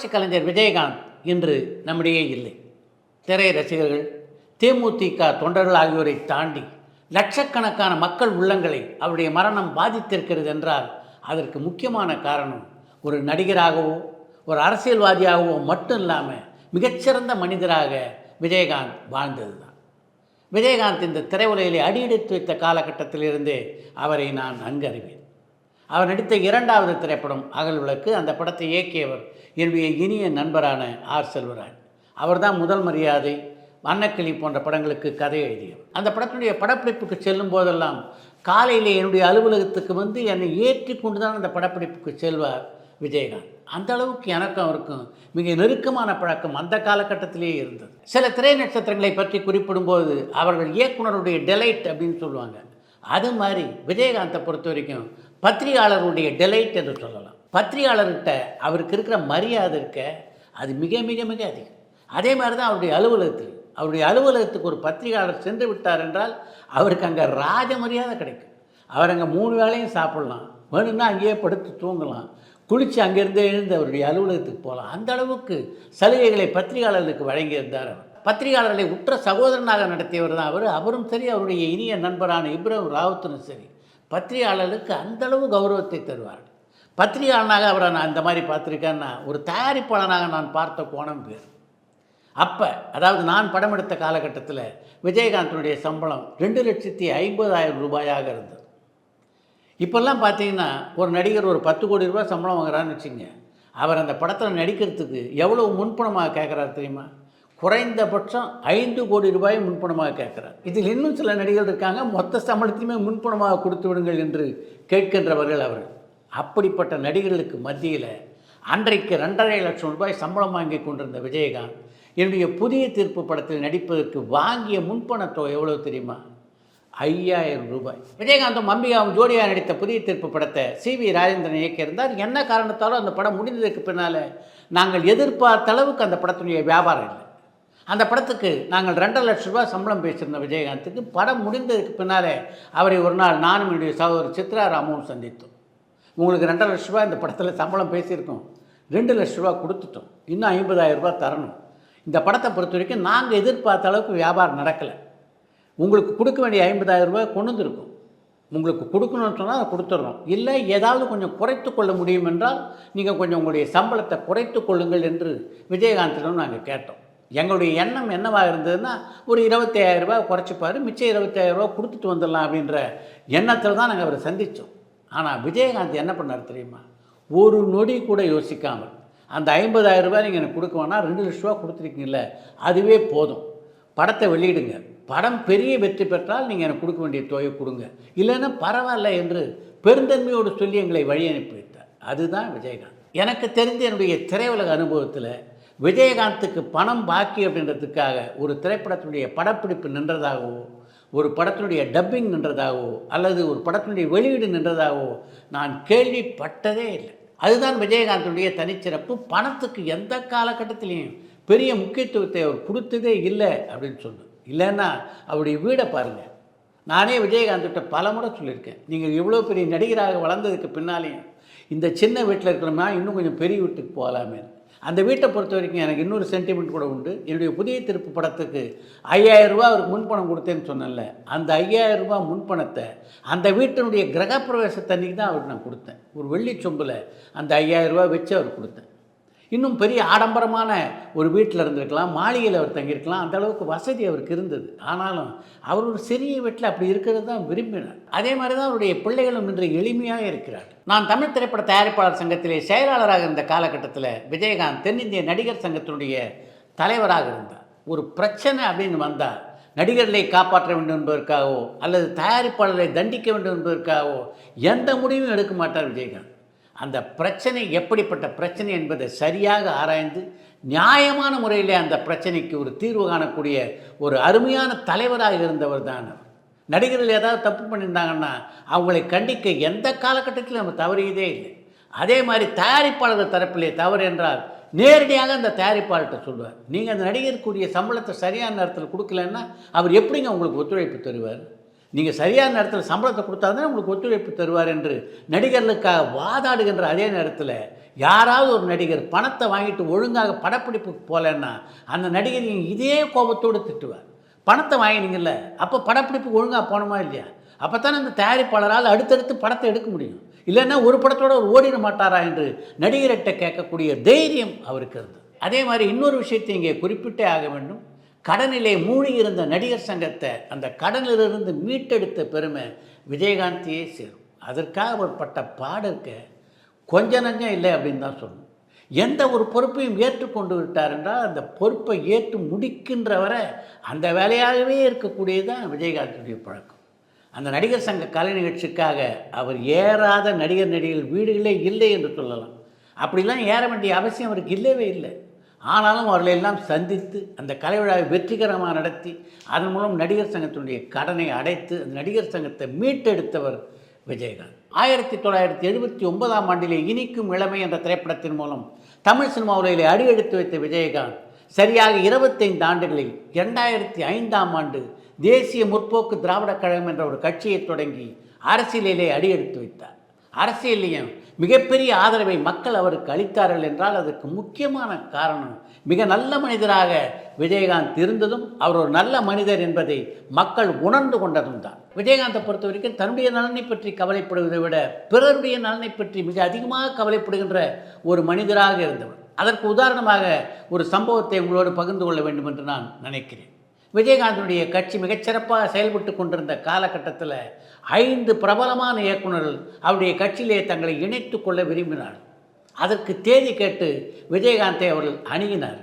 புரட்சி கலைஞர் விஜயகாந்த் இன்று நம்மிடையே இல்லை. திரை ரசிகர்கள், தேமுதிக தொண்டர்கள் ஆகியோரை தாண்டி லட்சக்கணக்கான மக்கள் உள்ளங்களை அவருடைய மரணம் பாதித்திருக்கிறது என்றால் அதற்கு முக்கியமான காரணம் ஒரு நடிகராகவோ ஒரு அரசியல்வாதியாகவோ மட்டும் இல்லாமல் மிகச்சிறந்த மனிதராக விஜயகாந்த் வாழ்ந்தது தான். விஜயகாந்த் இந்த திரையுலகிலே அடியெடுத்து வைத்த காலகட்டத்திலிருந்தே அவரை நான் நன்கு அறிவேன். அவர் நடித்த இரண்டாவது திரைப்படம் அகல் விளக்கு. அந்த படத்தை இயக்கியவர் என்னுடைய இனிய நண்பரான ஆர் செல்வராஜ். அவர் தான் முதல் மரியாதை, வண்ணக்கிளி போன்ற படங்களுக்கு கதை எழுதியவர். அந்த படத்தினுடைய படப்பிடிப்புக்கு செல்லும் போதெல்லாம் காலையில் என்னுடைய அலுவலகத்துக்கு வந்து என்னை ஏற்றி கொண்டு தான் அந்த படப்பிடிப்புக்கு செல்வார் விஜயகாந்த். அந்த அளவுக்கு எனக்கும் அவருக்கும் மிக நெருக்கமான பழக்கம் அந்த காலகட்டத்திலேயே இருந்தது. சில திரை நட்சத்திரங்களை பற்றி குறிப்பிடும்போது அவர்கள் இயக்குனருடைய டெலைட் அப்படின்னு சொல்லுவாங்க. அது மாதிரி விஜயகாந்தை பொறுத்த வரைக்கும் பத்திரிகையாளருடைய டெலைட் என்று சொல்லலாம். பத்திரிகையாளர்கிட்ட அவருக்கு இருக்கிற மரியாதை இருக்க அது மிக மிக மிக அதிகம். அதே மாதிரி தான் அவருடைய அலுவலகத்துக்கு ஒரு பத்திரிகையாளர் சென்று விட்டார் என்றால் அவருக்கு அங்கே ராஜ மரியாதை கிடைக்கும். அவர் அங்கே 3 வேளையும் சாப்பிட்லாம், வேணும்னா அங்கேயே படுத்து தூங்கலாம், குளித்து அங்கேருந்தே எழுந்து அவருடைய அலுவலகத்துக்கு போகலாம். அந்த அளவுக்கு சலுகைகளை பத்திரிகையாளர்களுக்கு வழங்கியிருந்தார் அவர். பத்திரிகையாளர்களை உற்ற சகோதரனாக நடத்தியவர் தான் அவர். அவரும் சரி, அவருடைய இனிய நண்பரான இப்ராஹிம் ராவுத்தரும் சரி, பத்திரிகையாளர்களுக்கு அந்தளவு கௌரவத்தை தருவார். பத்திரிகையாளனாக அவரை நான் அந்த மாதிரி பார்த்துருக்கேன்னா ஒரு தயாரிப்பாளனாக நான் பார்த்த கோணம் வேறு. அப்போ அதாவது நான் படம் எடுத்த காலகட்டத்தில் விஜயகாந்தனுடைய சம்பளம் 2,50,000 ரூபாயாக இருந்தது. இப்போல்லாம் பார்த்தீங்கன்னா ஒரு நடிகர் ஒரு 10 கோடி ரூபாய் சம்பளம் வாங்குறான்னு வச்சுங்க, அவர் அந்த படத்தில் நடிக்கிறதுக்கு எவ்வளோ முன்பணமாக கேட்குறாரு தெரியுமா? குறைந்தபட்சம் 5 கோடி ரூபாய் முன்பணமாக கேட்குறார். இதில் இன்னும் சில நடிகர்கள் இருக்காங்க, மொத்த சம்பளத்தையுமே முன்பணமாக கொடுத்து விடுங்கள் என்று கேட்கின்றவர்கள் அவர்கள். அப்படிப்பட்ட நடிகர்களுக்கு மத்தியில் அன்றைக்கு 2.5 லட்சம் ரூபாய் சம்பளம் வாங்கி கொண்டிருந்த விஜயகாந்த் என்னுடைய புதிய தீர்ப்பு படத்தில் நடிப்பதற்கு வாங்கிய முன்பண தொகை எவ்வளோ தெரியுமா? 5,000 ரூபாய். விஜயகாந்தும் அம்பிகாவும் ஜோடியாக நடித்த புதிய தீர்ப்பு படத்தை சி.வி. ராஜேந்திரன் இயக்கியிருந்தார். என்ன காரணத்தாலும் அந்த படம் முடிந்ததுக்கு பின்னால் நாங்கள் எதிர்பார்த்த அளவுக்கு அந்த படத்தினுடைய வியாபாரம் இல்லை. அந்த படத்துக்கு நாங்கள் 2.5 லட்சம் ரூபாய் சம்பளம் பேசியிருந்த விஜயகாந்துக்கு படம் முடிந்ததுக்கு பின்னாலே அவரை ஒரு நாள் நானும் என்னுடைய சகோதரர் சித்ரா ராமுவும் சந்தித்தோம். உங்களுக்கு 2.5 லட்ச ரூபாய் இந்த படத்தில் சம்பளம் பேசியிருக்கோம், 2 லட்ச ரூபா கொடுத்துட்டோம், இன்னும் 50,000 ரூபாய் தரணும். இந்த படத்தை பொறுத்த வரைக்கும் நாங்கள் எதிர்பார்த்த அளவுக்கு வியாபாரம் நடக்கலை. உங்களுக்கு கொடுக்க வேண்டிய 50,000 ரூபாய் கொண்டு வந்துருக்கோம், உங்களுக்கு கொடுக்கணும்னு சொன்னால் அதை கொடுத்துட்றோம், இல்லை ஏதாவது கொஞ்சம் குறைத்து கொள்ள முடியும் என்றால் நீங்கள் கொஞ்சம் உங்களுடைய சம்பளத்தை குறைத்து கொள்ளுங்கள் என்று விஜயகாந்திடம் நாங்கள் கேட்டோம். எங்களுடைய எண்ணம் என்னவாக இருந்ததுன்னா ஒரு 25,000 ரூபாய் குறைச்சிப்பார், மிச்சம் 25,000 ரூபா கொடுத்துட்டு வந்துடலாம் அப்படின்ற எண்ணத்தில் தான் நாங்கள் அவரை சந்தித்தோம். ஆனால் விஜயகாந்த் என்ன பண்ணார் தெரியுமா? ஒரு நொடி கூட யோசிக்காமல் அந்த 50,000 ரூபாய் நீங்கள் எனக்கு கொடுக்க வேணாம், 2 லட்ச ரூபா கொடுத்துருக்கீங்கள, அதுவே போதும், படத்தை வெளியிடுங்க, படம் பெரிய வெற்றி பெற்றால் நீங்கள் எனக்கு கொடுக்க வேண்டிய தொகை கொடுங்க, இல்லைன்னா பரவாயில்ல என்று பெருந்தன்மையோடு சொல்லி எங்களை வழி அனுப்பி வைத்தார். அதுதான் விஜயகாந்த். எனக்கு தெரிந்த என்னுடைய திரையுலக அனுபவத்தில் விஜயகாந்துக்கு பணம் பாக்கி அப்படின்றதுக்காக ஒரு திரைப்படத்தினுடைய படப்பிடிப்பு நின்றதாகவோ, ஒரு படத்தினுடைய டப்பிங் நின்றதாகவோ, அல்லது ஒரு படத்தினுடைய வெளியீடு நின்றதாகவோ நான் கேள்விப்பட்டதே இல்லை. அதுதான் விஜயகாந்தனுடைய தனிச்சிறப்பு. பணத்துக்கு எந்த காலகட்டத்திலையும் பெரிய முக்கியத்துவத்தை அவர் கொடுத்ததே இல்லை அப்படின்னு சொன்னது. இல்லைன்னா அவருடைய வீடை பாருங்கள். நானே விஜயகாந்த்கிட்ட பல முறை சொல்லியிருக்கேன், நீங்கள் இவ்வளோ பெரிய நடிகராக வளர்ந்ததுக்கு பின்னாலேயும் இந்த சின்ன வீட்டில் இருக்கிறோமா, இன்னும் கொஞ்சம் பெரிய வீட்டுக்கு போகலாமே. அந்த வீட்டை பொறுத்த வரைக்கும் எனக்கு இன்னொரு சென்டிமெண்ட் கூட உண்டு. என்னுடைய புதிய திருப்பு படத்துக்கு 5,000 ரூபா அவருக்கு முன்பணம் கொடுத்தேன்னு சொன்னேன்ல, அந்த 5,000 ரூபா முன்பணத்தை அந்த வீட்டினுடைய கிரகப்பிரவேசத்தன்னைக்கு தான் அவருக்கு நான் கொடுத்தேன். ஒரு வெள்ளி சொம்பில் அந்த 5,000 ரூபா வச்சு அவருக்கு கொடுத்தேன். இன்னும் பெரிய ஆடம்பரமான ஒரு வீட்டில் இருந்திருக்கலாம், மாளிகையில் அவர் தங்கியிருக்கலாம், அந்த அளவுக்கு வசதி அவருக்கு இருந்தது. ஆனாலும் அவர் ஒரு சிறிய வீட்டில் அப்படி இருக்கிறது தான் விரும்பினார். அதே மாதிரி தான் அவருடைய பிள்ளைகளும் இன்று எளிமையாக இருக்கிறார். நான் தமிழ் திரைப்பட தயாரிப்பாளர் சங்கத்திலே செயலாளராக இருந்த காலகட்டத்தில் விஜயகாந்த் தென்னிந்திய நடிகர் சங்கத்தினுடைய தலைவராக இருந்தார். ஒரு பிரச்சனை அப்படின்னு வந்தால் நடிகர்களை காப்பாற்ற வேண்டும் என்பதற்காகவோ அல்லது தயாரிப்பாளர்களை தண்டிக்க வேண்டும் என்பதற்காகவோ எந்த முடிவும் எடுக்க மாட்டார் விஜயகாந்த். அந்த பிரச்சனை எப்படிப்பட்ட பிரச்சனை என்பதை சரியாக ஆராய்ந்து நியாயமான முறையில் அந்த பிரச்சனைக்கு ஒரு தீர்வு காணக்கூடிய ஒரு அருமையான தலைவராக இருந்தவர் தான் அவர். நடிகர்கள் ஏதாவது தப்பு பண்ணியிருந்தாங்கன்னா அவங்களை கண்டிக்க எந்த காலகட்டத்திலும் நம்ம தவறியதே இல்லை. அதே மாதிரி தயாரிப்பாளர்கள் தரப்பிலே தவறு என்றால் நேரடியாக அந்த தயாரிப்பாளர்கிட்ட சொல்லுவார். நீங்கள் அந்த நடிகருக்குரிய சம்பளத்தை சரியான நேரத்தில் கொடுக்கலன்னா அவர் எப்படிங்க உங்களுக்கு ஒத்துழைப்பு தருவார்? நீங்கள் சரியான நேரத்தில் சம்பளத்தை கொடுத்தா தான் உங்களுக்கு ஒத்துழைப்பு தருவார் என்று நடிகர்களுக்காக வாதாடுகின்ற அதே நேரத்தில் யாராவது ஒரு நடிகர் பணத்தை வாங்கிட்டு ஒழுங்காக படப்பிடிப்புக்கு போகலன்னா அந்த நடிகர் இதே கோபத்தோடு திட்டுவார். பணத்தை வாங்கினீங்கல்ல, அப்போ படப்பிடிப்புக்கு ஒழுங்காக போகணுமா இல்லையா? அப்போ தானே இந்த தயாரிப்பாளரால் அடுத்தடுத்து படத்தை எடுக்க முடியும். இல்லைன்னா ஒரு படத்தோடு அவர் ஓடிட மாட்டாரா என்று நடிகர்கிட்ட கேட்கக்கூடிய தைரியம் அவருக்கு இருந்தது. அதே மாதிரி இன்னொரு விஷயத்தை இங்கே குறிப்பிட்டே ஆக வேண்டும். கடனிலே மூழ்கியிருந்த நடிகர் சங்கத்தை அந்த கடனிலிருந்து மீட்டெடுத்த பெருமை விஜயகாந்தையே சேரும். அதற்காக அவர் பட்ட பாடற்க கொஞ்ச நஞ்சம் இல்லை அப்படின்னு தான் சொல்லணும். எந்த ஒரு பொறுப்பையும் ஏற்றுக்கொண்டு விட்டார் என்றால் அந்த பொறுப்பை ஏற்று முடிக்கின்ற வரை அந்த வேலையாகவே இருக்கக்கூடியதான் விஜயகாந்துடைய பழக்கம். அந்த நடிகர் சங்க கலை நிகழ்ச்சிக்காக அவர் ஏறாத நடிகர்கள் வீடுகளே இல்லை என்று சொல்லலாம். அப்படிலாம் ஏற வேண்டிய அவசியம் அவருக்கு இல்லவே இல்லை. ஆனாலும் அவர்களெல்லாம் சந்தித்து அந்த கலை விழாவை வெற்றிகரமாக நடத்தி அதன் மூலம் நடிகர் சங்கத்தினுடைய கடனை அடைத்து அந்த நடிகர் சங்கத்தை மீட்டெடுத்தவர் விஜயகாந்த். 1979ஆம் ஆண்டிலே இனிக்கும் இளமை என்ற திரைப்படத்தின் மூலம் தமிழ் சினிமாவிலே அடியெடுத்து வைத்த விஜயகாந்த் சரியாக 25 ஆண்டுகளில் 2005ஆம் ஆண்டு தேசிய முற்போக்கு திராவிடக் கழகம் என்ற ஒரு கட்சியை தொடங்கி அரசியலிலே அடியெடுத்து வைத்தார். அரசியலையும் மிகப்பெரிய ஆதரவை மக்கள் அவருக்கு அளித்தார்கள் என்றால் அதற்கு முக்கியமான காரணம் மிக நல்ல மனிதராக விஜயகாந்த் இருந்ததும் அவர் ஒரு நல்ல மனிதர் என்பதை மக்கள் உணர்ந்து கொண்டதும் தான். விஜயகாந்தை பொறுத்த வரைக்கும் தன்னுடைய நலனை பற்றி கவலைப்படுவதை விட பிறருடைய நலனை பற்றி மிக அதிகமாக கவலைப்படுகின்ற ஒரு மனிதராக இருந்தவர். அதற்கு உதாரணமாக ஒரு சம்பவத்தை உங்களோடு பகிர்ந்து கொள்ள வேண்டும் என்று நான் நினைக்கிறேன். விஜயகாந்தனுடைய கட்சி மிகச்சிறப்பாக செயல்பட்டு கொண்டிருந்த காலகட்டத்தில் 5 பிரபலமான இயக்குநர்கள் அவருடைய கட்சியிலே தங்களை இணைத்து கொள்ள விரும்பினார். அதற்கு தேதி கேட்டு விஜயகாந்தை அவர்கள் அணுகினார்.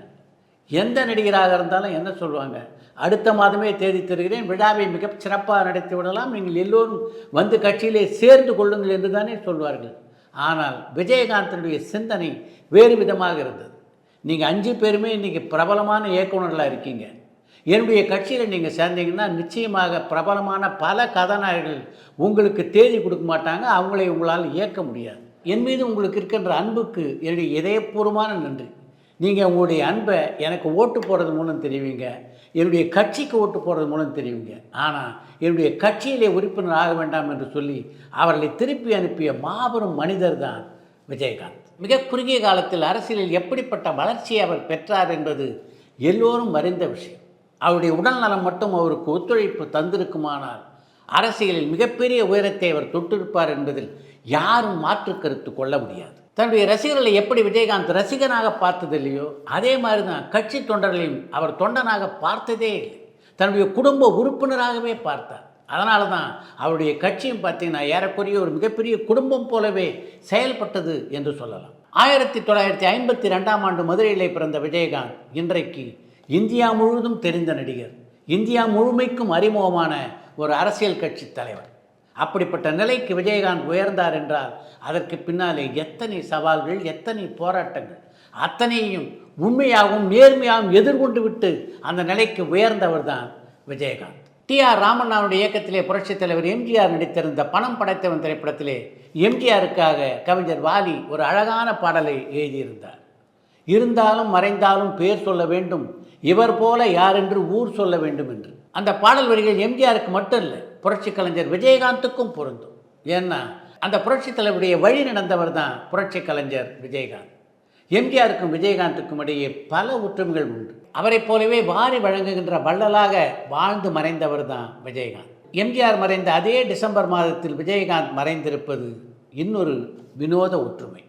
எந்த நடிகராக இருந்தாலும் என்ன சொல்லுவாங்க, அடுத்த மாதமே தேதி தருகிறேன், விழாவை மிக சிறப்பாக நடத்தி விடலாம், நீங்கள் எல்லோரும் வந்து கட்சியிலே சேர்ந்து கொள்ளுங்கள் என்று தானே சொல்வார்கள். ஆனால் விஜயகாந்தனுடைய சிந்தனை வேறு விதமாக இருந்தது. நீங்கள் 5 பேருமே இன்றைக்கி பிரபலமான இயக்குநர்களாக இருக்கீங்க, என்னுடைய கட்சியில் நீங்கள் சேர்ந்தீங்கன்னா நிச்சயமாக பிரபலமான பல கதாநாயகர்கள் உங்களுக்கு தேதி கொடுக்க மாட்டாங்க, அவங்களை உங்களால் இயக்க முடியாது. என் மீது உங்களுக்கு இருக்கின்ற அன்புக்கு என்னுடைய இதயபூர்வமான நன்றி. நீங்கள் உங்களுடைய அன்பை எனக்கு ஓட்டு போடுறது மூலம் தெரிவிங்க, என்னுடைய கட்சிக்கு ஓட்டு போடுறது மூலம் தெரிவிங்க, ஆனால் என்னுடைய கட்சியிலே உறுப்பினர் ஆக வேண்டாம் என்று சொல்லி அவர்களை திருப்பி அனுப்பிய மாபெரும் மனிதர் தான் விஜயகாந்த். மிக குறுகிய காலத்தில் அரசியலில் எப்படிப்பட்ட வளர்ச்சியை அவர் பெற்றார் என்பது எல்லோரும் அறிந்த விஷயம். அவருடைய உடல் நலம் மட்டும் அவருக்கு ஒத்துழைப்பு தந்திருக்குமானால் அரசியலில் மிகப்பெரிய உயரத்தை அவர் தொட்டிருப்பார் என்பதில் யாரும் மாற்று கருத்து கொள்ள முடியாது. தன்னுடைய ரசிகர்களை எப்படி விஜயகாந்த் ரசிகனாக பார்த்ததில்லையோ அதே மாதிரி தான் கட்சி தொண்டர்களையும் அவர் தொண்டனாக பார்த்ததே இல்லை, தன்னுடைய குடும்ப உறுப்பினராகவே பார்த்தார். அதனால தான் அவருடைய கட்சியும் பார்த்தீங்கன்னா ஏறக்குறைய ஒரு மிகப்பெரிய குடும்பம் போலவே செயல்பட்டது என்று சொல்லலாம். 1952ஆம் ஆண்டு மதுரையிலே பிறந்த விஜயகாந்த் இன்றைக்கு இந்தியா முழுவதும் தெரிந்த நடிகர், இந்தியா முழுமைக்கும் அறிமுகமான ஒரு அரசியல் கட்சி தலைவர். அப்படிப்பட்ட நிலைக்கு விஜயகாந்த் உயர்ந்தார் என்றால் அதற்கு பின்னாலே எத்தனை சவால்கள், எத்தனை போராட்டங்கள், அத்தனையும் உண்மையாகவும் நேர்மையாகவும் எதிர்கொண்டு விட்டு அந்த நிலைக்கு உயர்ந்தவர் தான் விஜயகாந்த். டி.ஆர். ராமண்ணாவுடைய இயக்கத்திலே புரட்சித் தலைவர் எம்ஜிஆர் நடித்திருந்த பணம் படைத்தவன் திரைப்படத்திலே எம்ஜிஆருக்காக கவிஞர் வாலி ஒரு அழகான பாடலை எழுதியிருந்தார். இருந்தாலும் மறைந்தாலும் பேர் சொல்ல வேண்டும், இவர் போல யார் என்று ஊர் சொல்ல வேண்டும் என்று. அந்த பாடல் வரிகள் எம்ஜிஆருக்கு மட்டும் இல்லை, புரட்சி கலைஞர் விஜயகாந்துக்கும் பொருந்தும். ஏன்னா அந்த புரட்சி தலைவருடைய வழி நடந்தவர் தான் புரட்சி கலைஞர் விஜயகாந்த். எம்ஜிஆருக்கும் விஜயகாந்துக்கும் இடையே பல ஒற்றுமைகள் உண்டு. அவரை போலவே வாரி வழங்குகின்ற வள்ளலாக வாழ்ந்து மறைந்தவர் தான் விஜயகாந்த். எம்ஜிஆர் மறைந்த அதே டிசம்பர் மாதத்தில் விஜயகாந்த் மறைந்திருப்பது இன்னொரு வினோத ஒற்றுமை.